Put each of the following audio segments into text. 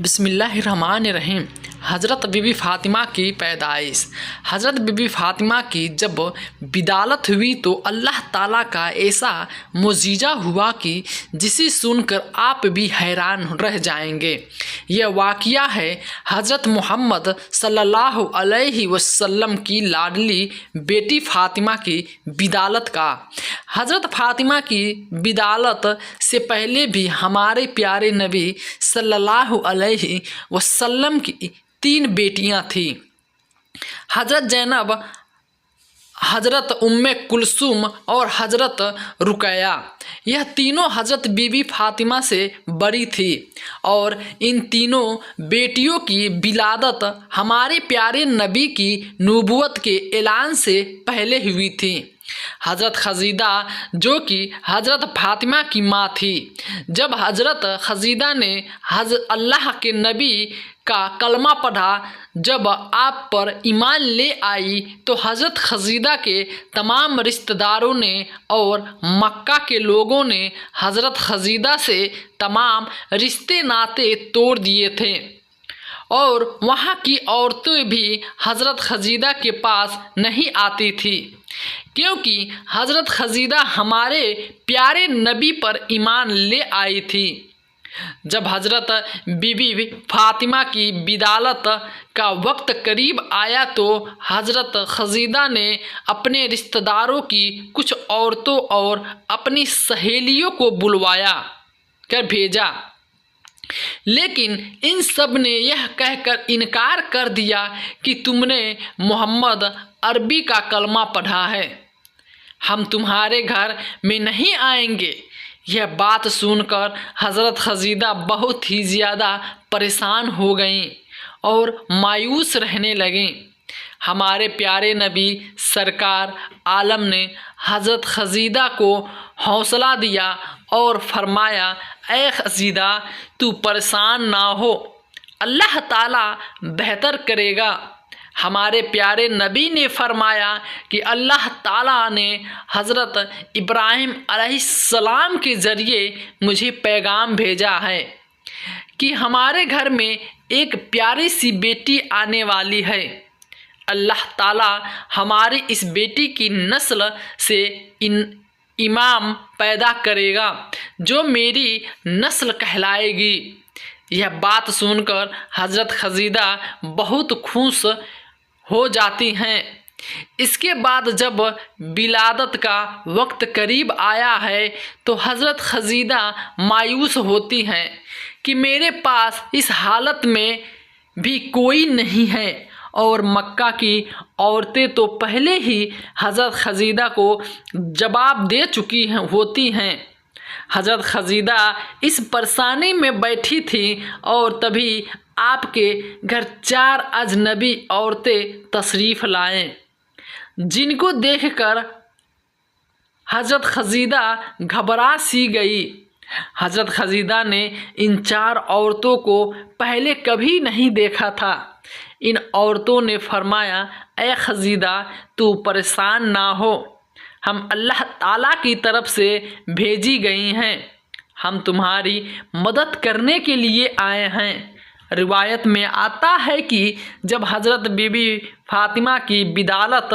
बिस्मिल्लाहिर्रहमानिर्रहीम। हज़रत बीबी फ़ातिमा की पैदाइश। हज़रत बीबी फ़ातिमा की जब विदालत हुई तो अल्लाह ताला का ऐसा मुजीज़ा हुआ कि जिसे सुनकर आप भी हैरान रह जाएंगे। यह वाक़या है हज़रत मोहम्मद सल्लल्लाहु अलैहि वसल्लम की लाडली बेटी फ़ातिमा की विदालत का। हज़रत फ़ातिमा की विदालत से पहले भी हमारे प्यारे नबी सल्लल्लाहु अलैहि वसल्लम की 3 बेटियां थीं। हज़रत ज़ैनब, हज़रत उम्मे कुलसूम और हज़रत रुकैया। यह तीनों हज़रत बीबी फ़ातिमा से बड़ी थी और इन तीनों बेटियों की विलादत हमारे प्यारे नबी की नबूवत के ऐलान से पहले हुई थी। हज़रत खजीदा जो कि हज़रत फ़ातिमा की माँ थी, जब हज़रत खजीदा ने अल्लाह के नबी का कलमा पढ़ा, जब आप पर ईमान ले आई तो हज़रत खजीदा के तमाम रिश्तेदारों ने और मक्का के लोगों ने हज़रत खजीदा से तमाम रिश्ते नाते तोड़ दिए थे और वहाँ की औरतें भी हज़रत खजीदा के पास नहीं आती थी, क्योंकि हज़रत खजीदा हमारे प्यारे नबी पर ईमान ले आई थी। जब हज़रत बीबी फ़ातिमा की विदालत का वक्त करीब आया तो हज़रत खजीदा ने अपने रिश्तेदारों की कुछ औरतों और अपनी सहेलियों को बुलवाया कर भेजा, लेकिन इन सब ने यह कहकर इनकार कर दिया कि तुमने मोहम्मद अरबी का कलमा पढ़ा है, हम तुम्हारे घर में नहीं आएंगे। यह बात सुनकर हज़रत खजीदा बहुत ही ज़्यादा परेशान हो गईं और मायूस रहने लगीं। हमारे प्यारे नबी सरकार आलम ने हज़रत खजीदा को हौसला दिया और फरमाया, ऐ खजीदा, तू परेशान ना हो, अल्लाह ताला बेहतर करेगा। हमारे प्यारे नबी ने फरमाया कि अल्लाह ताला ने हज़रत इब्राहिम अलैहिस्सलाम के ज़रिए मुझे पैगाम भेजा है कि हमारे घर में एक प्यारी सी बेटी आने वाली है। अल्लाह ताला हमारी इस बेटी की नस्ल से इमाम पैदा करेगा जो मेरी नस्ल कहलाएगी। यह बात सुनकर हज़रत खजीदा बहुत खुश हो जाती हैं। इसके बाद जब विलादत का वक्त करीब आया है तो हज़रत खजीदा मायूस होती हैं कि मेरे पास इस हालत में भी कोई नहीं है और मक्का की औरतें तो पहले ही हज़रत खजीदा को जवाब दे चुकी होती हैं। हज़रत खजीदा इस परेशानी में बैठी थी और तभी आपके घर 4 अजनबी औरतें तशरीफ़ लाएं, जिनको देखकर हज़रत खजीदा घबरा सी गई। हज़रत खजीदा ने इन 4 औरतों को पहले कभी नहीं देखा था। इन औरतों ने फरमाया, ऐ खजीदा, तू परेशान ना हो, हम अल्लाह ताला की तरफ से भेजी गई हैं, हम तुम्हारी मदद करने के लिए आए हैं। रिवायत में आता है कि जब हज़रत बीबी फ़ातिमा की विदालत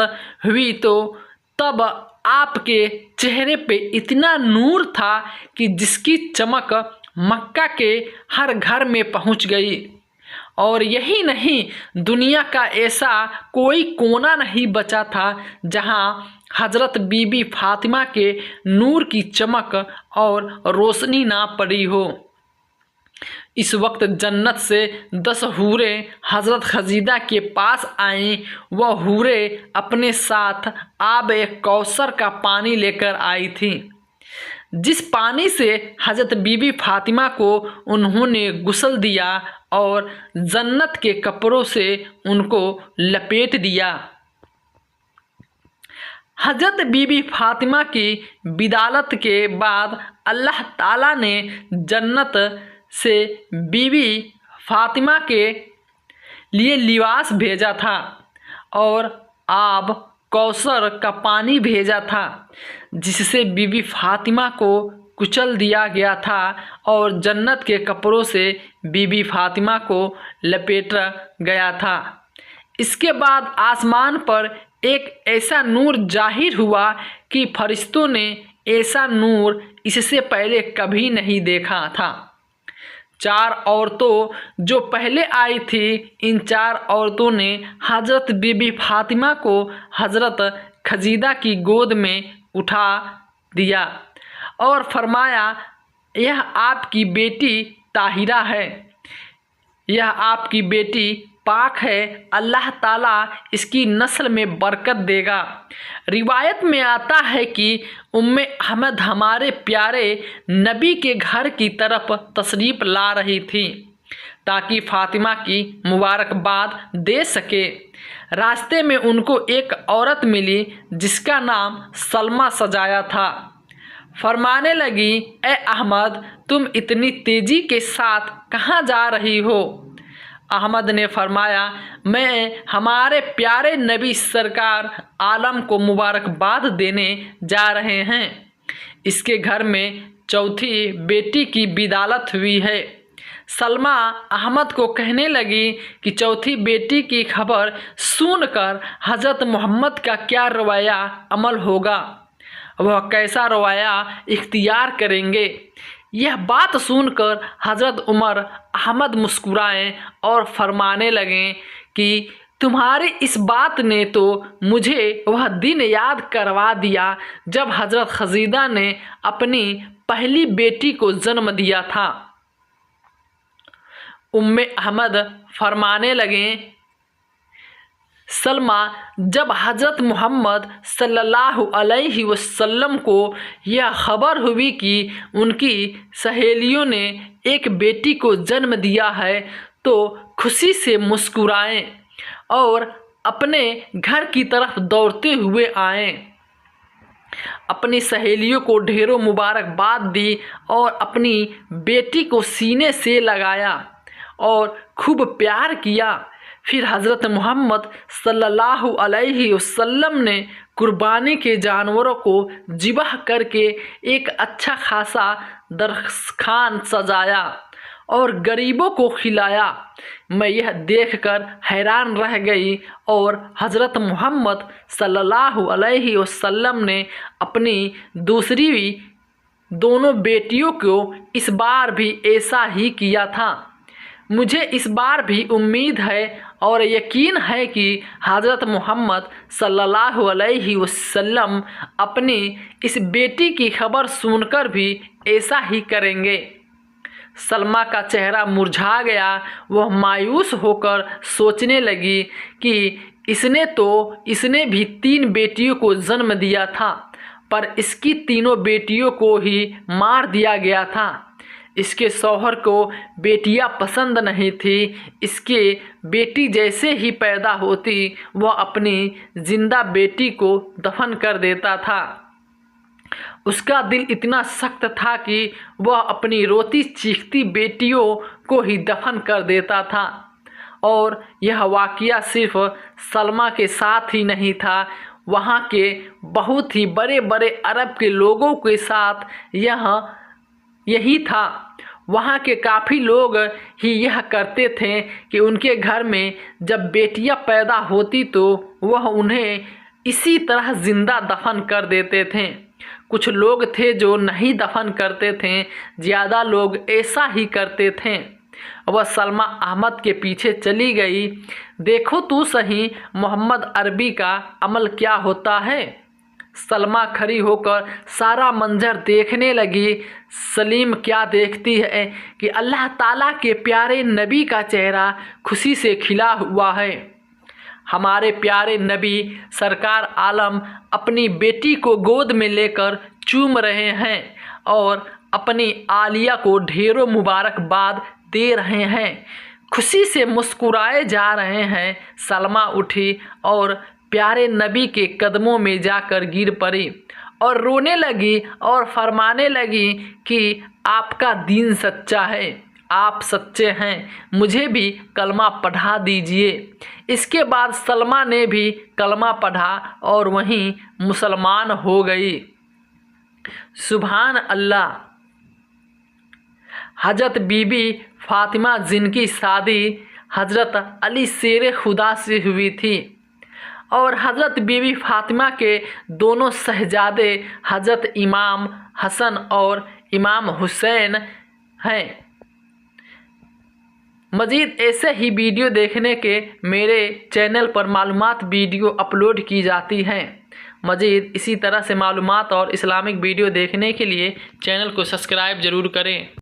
हुई तो तब आपके चेहरे पे इतना नूर था कि जिसकी चमक मक्का के हर घर में पहुंच गई, और यही नहीं, दुनिया का ऐसा कोई कोना नहीं बचा था जहां हज़रत बीबी फ़ातिमा के नूर की चमक और रोशनी ना पड़ी हो। इस वक्त जन्नत से 10 हूरें हज़रत खजीदा के पास आईं। वह हूरें अपने साथ आब कौसर का पानी लेकर आई थीं, जिस पानी से हज़रत बीबी फ़ातिमा को उन्होंने गुस्ल दिया और जन्नत के कपड़ों से उनको लपेट दिया। हज़रत बीबी फ़ातिमा की विदालत के बाद अल्लाह ताला ने जन्नत से बीबी फ़ातिमा के लिए लिबास भेजा था और आब कौसर का पानी भेजा था, जिससे बीबी फ़ातिमा को कुचल दिया गया था और जन्नत के कपड़ों से बीबी फातिमा को लपेटा गया था। इसके बाद आसमान पर एक ऐसा नूर जाहिर हुआ कि फरिश्तों ने ऐसा नूर इससे पहले कभी नहीं देखा था। 4 औरतों जो पहले आई थी, इन 4 औरतों ने हज़रत बीबी फातिमा को हज़रत खदीजा की गोद में उठा दिया और फरमाया, यह आपकी बेटी ताहिरा है, यह आपकी बेटी पाक है, अल्लाह ताला इसकी नस्ल में बरकत देगा। रिवायत में आता है कि उम्मे अहमद हमारे प्यारे नबी के घर की तरफ तशरीफ़ ला रही थी ताकि फ़ातिमा की मुबारकबाद दे सके। रास्ते में उनको एक औरत मिली जिसका नाम सलमा सजाया था। फरमाने लगी, ए अहमद, तुम इतनी तेज़ी के साथ कहाँ जा रही हो? अहमद ने फरमाया, मैं हमारे प्यारे नबी सरकार आलम को मुबारकबाद देने जा रहे हैं। इसके घर में चौथी बेटी की बिदालत हुई है। सलमा अहमद को कहने लगी कि चौथी बेटी की खबर सुनकर हज़रत मोहम्मद का क्या रवैया अमल होगा, वह कैसा रवैया इख्तियार करेंगे। यह बात सुनकर हज़रत उमर अहमद मुस्कुराए और फरमाने लगें कि तुम्हारी इस बात ने तो मुझे वह दिन याद करवा दिया जब हज़रत खदीजा ने अपनी पहली बेटी को जन्म दिया था। उम्मे अहमद फरमाने लगें, सलमा, जब हज़रत मोहम्मद सल्लल्लाहु अलैहि वसल्लम को यह खबर हुई कि उनकी सहेलियों ने एक बेटी को जन्म दिया है तो खुशी से मुस्कुराएं और अपने घर की तरफ दौड़ते हुए आए। अपनी सहेलियों को ढेरों मुबारकबाद दी और अपनी बेटी को सीने से लगाया और खूब प्यार किया। फिर हज़रत मोहम्मद सल्लल्लाहु अलैहि वसल्लम ने कुर्बानी के जानवरों को ज़िबह करके एक अच्छा खासा दरख्वान सजाया और गरीबों को खिलाया। मैं यह देखकर हैरान रह गई और हज़रत मोहम्मद सल्लल्लाहु अलैहि वसल्लम ने अपनी दूसरी दोनों बेटियों को इस बार भी ऐसा ही किया था। मुझे इस बार भी उम्मीद है और यकीन है कि हज़रत मोहम्मद सल्लल्लाहु अलैहि वसल्लम अपनी इस बेटी की खबर सुनकर भी ऐसा ही करेंगे। सलमा का चेहरा मुरझा गया। वह मायूस होकर सोचने लगी कि इसने भी 3 बेटियों को जन्म दिया था, पर इसकी तीनों बेटियों को ही मार दिया गया था। इसके शौहर को बेटियां पसंद नहीं थी। इसके बेटी जैसे ही पैदा होती वह अपनी जिंदा बेटी को दफन कर देता था। उसका दिल इतना सख्त था कि वह अपनी रोती चीखती बेटियों को ही दफन कर देता था। और यह वाक़या सिर्फ सलमा के साथ ही नहीं था, वहाँ के बहुत ही बड़े बड़े अरब के लोगों के साथ यही था। वहाँ के काफ़ी लोग ही यह करते थे कि उनके घर में जब बेटियां पैदा होती तो वह उन्हें इसी तरह ज़िंदा दफन कर देते थे। कुछ लोग थे जो नहीं दफन करते थे, ज़्यादा लोग ऐसा ही करते थे। वह सलमा अहमद के पीछे चली गई। देखो तो सही मोहम्मद अरबी का अमल क्या होता है। सलमा खड़ी होकर सारा मंजर देखने लगी। सलीम क्या देखती है कि अल्लाह ताला के प्यारे नबी का चेहरा खुशी से खिला हुआ है। हमारे प्यारे नबी सरकार आलम अपनी बेटी को गोद में लेकर चूम रहे हैं और अपनी आलिया को ढेरों मुबारकबाद दे रहे हैं, खुशी से मुस्कुराए जा रहे हैं। सलमा उठी और प्यारे नबी के कदमों में जाकर गिर पड़ी और रोने लगी और फरमाने लगी कि आपका दीन सच्चा है, आप सच्चे हैं, मुझे भी कलमा पढ़ा दीजिए। इसके बाद सलमा ने भी कलमा पढ़ा और वहीं मुसलमान हो गई। सुभान अल्लाह। हज़रत बीबी फ़ातिमा जिनकी शादी हज़रत अली शेर खुदा से हुई थी और हज़रत बीबी फ़ातिमा के दोनों शहज़ादे हज़रत इमाम हसन और इमाम हुसैन हैं। मज़ीद ऐसे ही वीडियो देखने के मेरे चैनल पर मालूमात वीडियो अपलोड की जाती हैं। मज़ीद इसी तरह से मालूमात और इस्लामिक वीडियो देखने के लिए चैनल को सब्सक्राइब ज़रूर करें।